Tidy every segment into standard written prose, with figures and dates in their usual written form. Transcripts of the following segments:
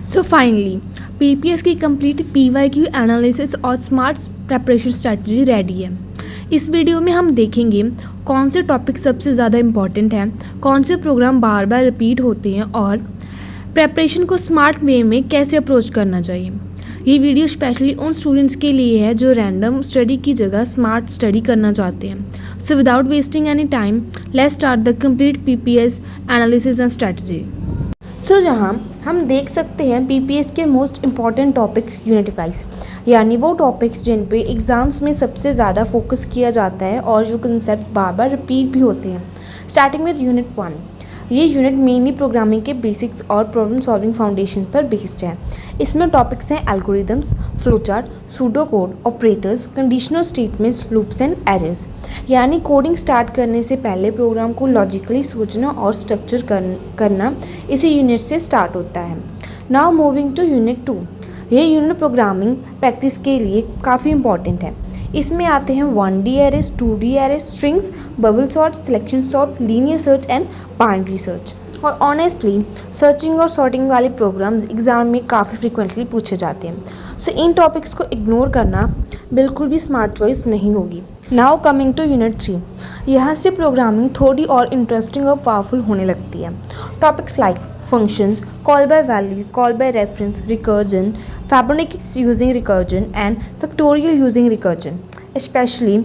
So finally PPS की complete PYQ analysis और smart preparation strategy ready है। इस वीडियो में हम देखेंगे कौन से टॉपिक सबसे ज़्यादा इम्पॉर्टेंट हैं, कौन से प्रोग्राम बार बार रिपीट होते हैं और प्रेपरेशन को स्मार्ट वे में कैसे अप्रोच करना चाहिए। ये वीडियो स्पेशली उन स्टूडेंट्स के लिए है जो रैंडम स्टडी की जगह स्मार्ट स्टडी करना चाहते हैं। So without wasting any time let's start the complete PPS analysis and strategy. So जहाँ हम देख सकते हैं पीपीएस के most important topic unit wise, यानी वो टॉपिक्स जिन पे एग्ज़ाम्स में सबसे ज़्यादा फोकस किया जाता है और जो कंसेप्ट बार बार रिपीट भी होते हैं। स्टार्टिंग विद यूनिट 1, ये यूनिट मेनली प्रोग्रामिंग के बेसिक्स और प्रॉब्लम सॉल्विंग फाउंडेशन पर बेस्ड है। इसमें टॉपिक्स हैं algorithms, flowchart, pseudo code, operators, conditional statements, loops and errors. यानी कोडिंग स्टार्ट करने से पहले प्रोग्राम को लॉजिकली सोचना और स्ट्रक्चर करना इसी यूनिट से स्टार्ट होता है। नाउ मूविंग टू यूनिट 2, ये यूनिट प्रोग्रामिंग प्रैक्टिस के लिए काफ़ी इंपॉर्टेंट है। इसमें आते हैं 1D arrays, 2D arrays, strings, bubble sort, selection sort, linear search and binary search. और ऑनेस्टली सर्चिंग और सॉर्टिंग वाले प्रोग्राम्स एग्जाम में काफ़ी फ्रिक्वेंटली पूछे जाते हैं। सो इन टॉपिक्स को इग्नोर करना बिल्कुल भी स्मार्ट चॉइस नहीं होगी। नाउ कमिंग टू यूनिट 3, यहाँ से प्रोग्रामिंग थोड़ी और इंटरेस्टिंग और पावरफुल होने लगती है। Topics like functions, call by value, call by reference, recursion, Fibonacci using recursion and factorial using recursion। Especially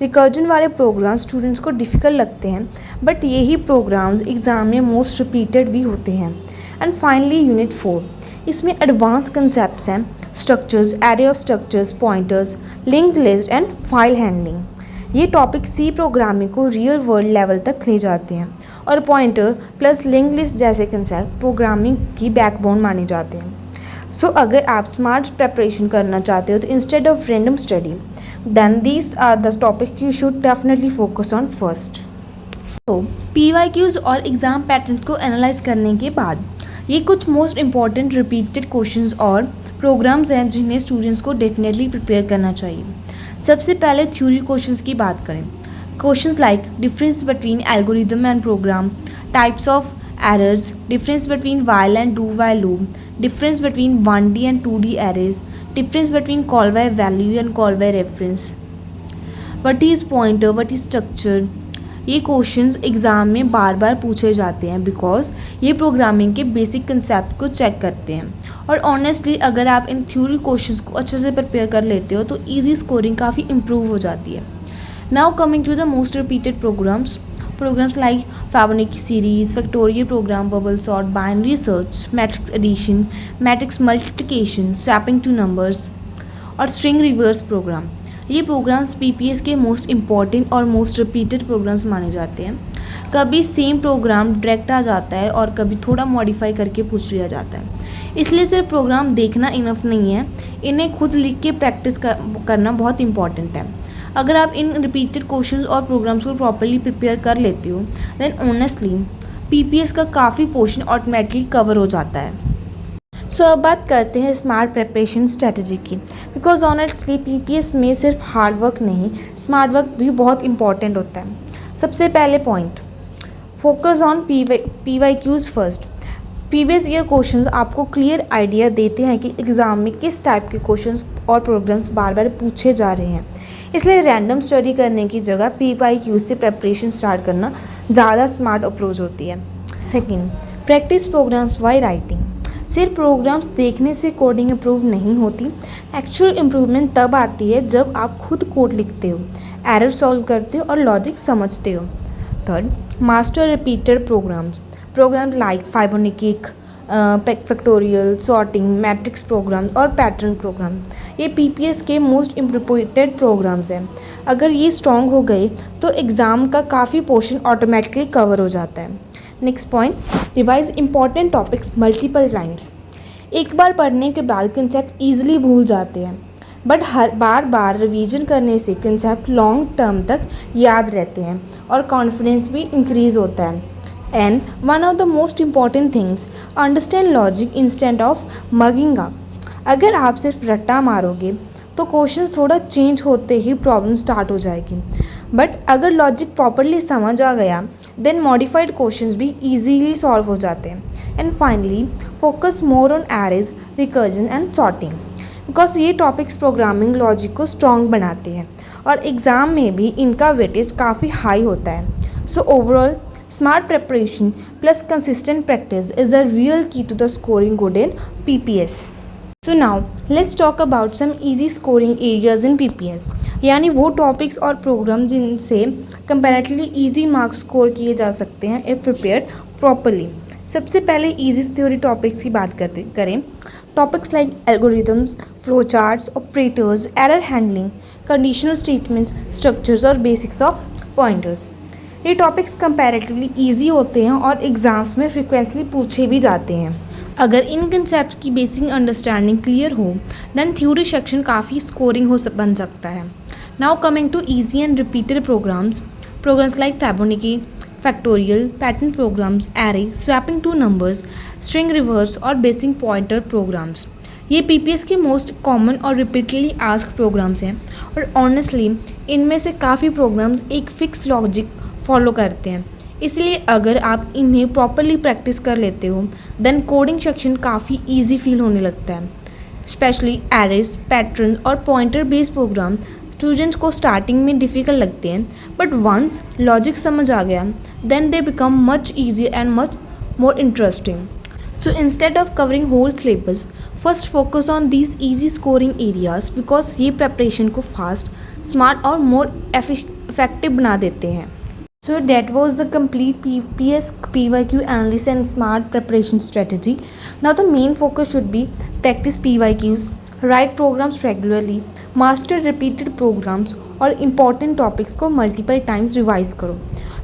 recursion वाले प्रोग्राम स्टूडेंट्स को डिफ़िकल्ट लगते हैं, बट यही प्रोग्राम्स एग्ज़ाम में मोस्ट रिपीटेड भी होते हैं। एंड फाइनली यूनिट 4, इसमें एडवांस कंसेप्ट्स हैं, structures, array of structures, pointers, linked list and file handling. ये टॉपिक सी प्रोग्रामिंग को रियल वर्ल्ड लेवल तक ले जाते हैं और पॉइंटर प्लस लिंक लिस्ट जैसे कंसेप्ट प्रोग्रामिंग की बैकबोन माने जाते हैं। सो अगर आप स्मार्ट प्रेपरेशन करना चाहते हो तो instead of random study then these are the topic you should definitely focus on first. तो पीवाईक्यूज और एग्ज़ाम पैटर्न्स को एनालाइज करने के बाद ये कुछ मोस्ट इंपॉर्टेंट रिपीटेड क्वेश्चंस और प्रोग्राम्स हैं जिन्हें स्टूडेंट्स को डेफिनेटली प्रिपेयर करना चाहिए। सबसे पहले थ्योरी क्वेश्चंस की बात करें। Questions like difference between algorithm and program, types of errors, difference between while and do while loop, difference between 1D and 2D arrays, difference between call by value and call by reference, what is pointer, what is structure. ये questions exam में बार बार पूछे जाते हैं because ये programming के basic concept को check करते हैं। और ऑनेस्टली अगर आप इन थ्योरी क्वेश्चंस को अच्छे से प्रिपेयर कर लेते हो तो ईजी स्कोरिंग काफ़ी इम्प्रूव हो जाती है। Now coming to the most repeated programs like Fibonacci series, factorial program, bubble sort, binary search, matrix addition, matrix multiplication, swapping two numbers और स्ट्रिंग रिवर्स प्रोग्राम। ये प्रोग्राम्स पीपीएस के most important और most repeated programs माने जाते हैं। कभी same programme direct आ जाता है और कभी थोड़ा मॉडिफाई करके पूछ लिया जाता है। इसलिए सिर्फ प्रोग्राम देखना इनफ नहीं है, इन्हें खुद लिख के प्रैक्टिस करना बहुत इंपॉर्टेंट है। अगर आप इन रिपीटेड क्वेश्चंस और प्रोग्राम्स को प्रॉपर्ली प्रिपेयर कर लेते हो देन ऑनेस्टली पीपीएस का काफ़ी पोर्शन ऑटोमेटिकली कवर हो जाता है। सो अब बात करते हैं स्मार्ट प्रेपरेशन स्ट्रेटजी की, बिकॉज ऑनेस्टली पीपीएस में सिर्फ हार्ड वर्क नहीं, स्मार्ट वर्क भी बहुत इंपॉर्टेंट होता है। सबसे पहले point, focus on PYQs first. Previous year questions आपको क्लियर आइडिया देते हैं कि एग्ज़ाम में किस टाइप के क्वेश्चंस और प्रोग्राम्स बार बार पूछे जा रहे हैं, इसलिए रैंडम स्टडी करने की जगह पीवाईक्यूज से प्रेपरेशन स्टार्ट करना ज़्यादा स्मार्ट अप्रोच होती है। Second, practice programs by writing. सिर्फ प्रोग्राम्स देखने से कोडिंग इम्प्रूव नहीं होती, एक्चुअल इम्प्रूवमेंट तब आती है जब आप खुद कोड लिखते हो, एरर सॉल्व करते हो और लॉजिक समझते हो। Third, master repeated program like Fibonacci, factorial, sorting, matrix program और पैटर्न प्रोग्राम। ये पीपीएस के मोस्ट इम्पोर्टेंट प्रोग्राम्स हैं। अगर ये स्ट्रॉन्ग हो गए तो एग्ज़ाम का काफ़ी पोर्शन ऑटोमेटिकली कवर हो जाता है। Next point, revise important topics multiple times. एक बार पढ़ने के बाद कंसेप्ट ईजिली भूल जाते हैं, बट हर बार रिवीजन करने से कंसेप्ट लॉन्ग टर्म तक याद रहते हैं और कॉन्फिडेंस भी इंक्रीज़ होता है। And one of the most important things, understand logic instant of mugging up. अगर आप सिर्फ रट्टा मारोगे तो क्वेश्चन थोड़ा चेंज होते ही प्रॉब्लम स्टार्ट हो जाएगी, बट अगर लॉजिक प्रॉपरली समझ आ गया देन मॉडिफाइड क्वेश्चंस भी इजीली सॉल्व हो जाते हैं। And finally focus more on arrays, recursion and sorting, because ये टॉपिक्स प्रोग्रामिंग लॉजिक को स्ट्रॉन्ग बनाते हैं और एग्ज़ाम में भी इनका वेटेज काफ़ी हाई होता है. So overall smart preparation plus consistent practice is the real key to the scoring good in PPS. So now let's talk about some easy scoring areas in PPS, यानी वो topics और programme जिनसे comparatively easy marks score किए जा सकते हैं if prepared properly. सबसे पहले इजी थ्योरी टॉपिक्स की बात करें. Topics like algorithms, flow charts, operators, error handling, conditional statements, structures और बेसिक्स ऑफ पॉइंटर्स. ये टॉपिक्स कंपैरेटिवली इजी होते हैं और एग्ज़ाम्स में फ्रिक्वेंटली पूछे भी जाते हैं. अगर इन कंसेप्ट की बेसिक अंडरस्टैंडिंग क्लियर हो देन थ्योरी सेक्शन काफ़ी स्कोरिंग बन सकता है. Now coming to easy and repeated programs like Fibonacci, factorial, pattern programs, array, swapping two numbers, string reverse और बेसिक पॉइंटर प्रोग्राम्स. ये PPS के मोस्ट कॉमन और repeatedly asked programs हैं और ऑनेस्टली इनमें से काफ़ी प्रोग्राम्स एक फिक्स लॉजिक फॉलो करते हैं. इसलिए अगर आप इन्हें प्रॉपरली प्रैक्टिस कर लेते हो देन कोडिंग सेक्शन काफ़ी इजी फील होने लगता है. स्पेशली एरेज, पैटर्न और पॉइंटर बेस्ड प्रोग्राम स्टूडेंट्स को स्टार्टिंग में डिफ़िकल्ट लगते हैं, बट वंस लॉजिक समझ आ गया then they become much easier and much more interesting. So instead of covering whole syllabus, first focus on these easy scoring areas because ये preparation को fast, smart और more effective बना देते हैं. So that was the complete PPS PYQ analysis and smart preparation strategy. Now the main focus should be practice PYQs, write programs regularly, master repeated programs और important topics को multiple times revise करो.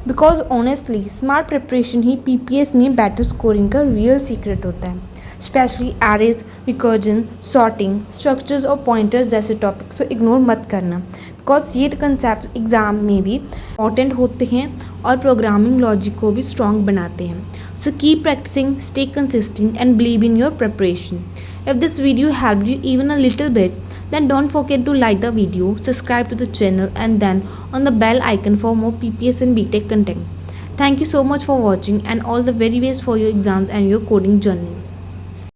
Because honestly smart preparation he PPS में better scoring का real secret होता है. Specially arrays, recursion, sorting, structures और pointers जैसे topics को इग्नोर मत करना बिकॉज ये कंसेप्ट एग्ज़ाम में भी इंपॉर्टेंट होते हैं और प्रोग्रामिंग लॉजिक को भी स्ट्रॉन्ग बनाते हैं. So keep practising, stay consistent and believe in your preparation. If this video helped you even a little bit, then don't forget to like the video, subscribe to the channel and then on the bell icon for more PPS and BTech content. Thank you so much for watching and all the very best for your exams and your coding journey.